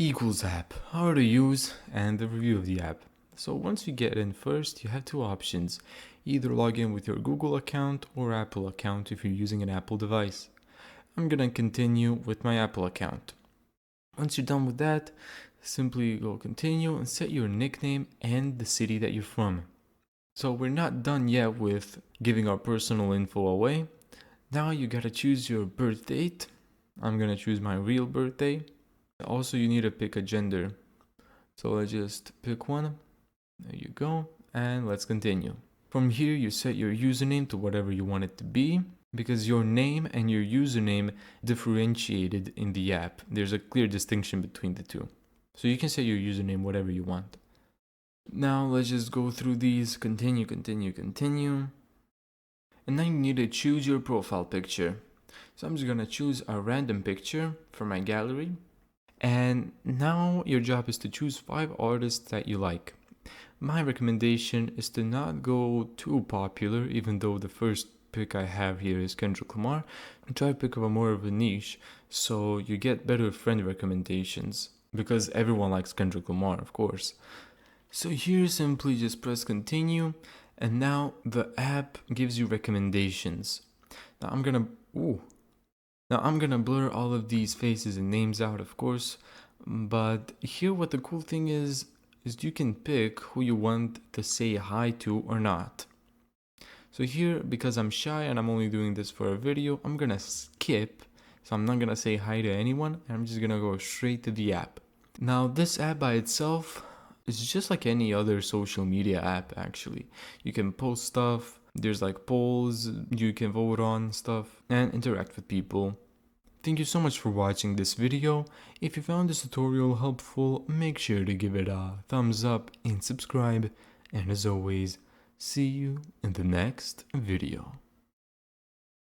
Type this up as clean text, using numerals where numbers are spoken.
Equals app, how to use, and the review of the app. So once you get in first, you have two options. Either log in with your Google account or Apple account if you're using an Apple device. I'm gonna continue with my Apple account. Once you're done with that, simply go continue and set your nickname and the city that you're from. So we're not done yet with giving our personal info away. Now you gotta choose your birth date. I'm gonna choose my real birthday. Also, you need to pick a gender. So let's just pick one. There you go. And let's continue. From here, you set your username to whatever you want it to be, because your name and your username differentiated in the app. There's a clear distinction between the two. So you can set your username whatever you want. Now let's just go through these. Continue. And now you need to choose your profile picture. So I'm just gonna choose a random picture from my gallery. And now your job is to choose 5 artists that you like. My recommendation is to not go too popular, even though the first pick I have here is Kendrick Lamar. Try to pick up more of a niche so you get better friend recommendations, because everyone likes Kendrick Lamar, of course. So here simply just press continue, and now the app gives you recommendations. Now I'm gonna blur all of these faces and names out, of course, but here what the cool thing is you can pick who you want to say hi to or not. So here, because I'm shy and I'm only doing this for a video, I'm gonna skip, so I'm not gonna say hi to anyone, and I'm just gonna go straight to the app. Now this app by itself is just like any other social media app actually. You can post stuff, there's like polls you can vote on stuff and interact with people. Thank you so much for watching this video. If you found this tutorial helpful, make sure to give it a thumbs up and subscribe. And as always, see you in the next video.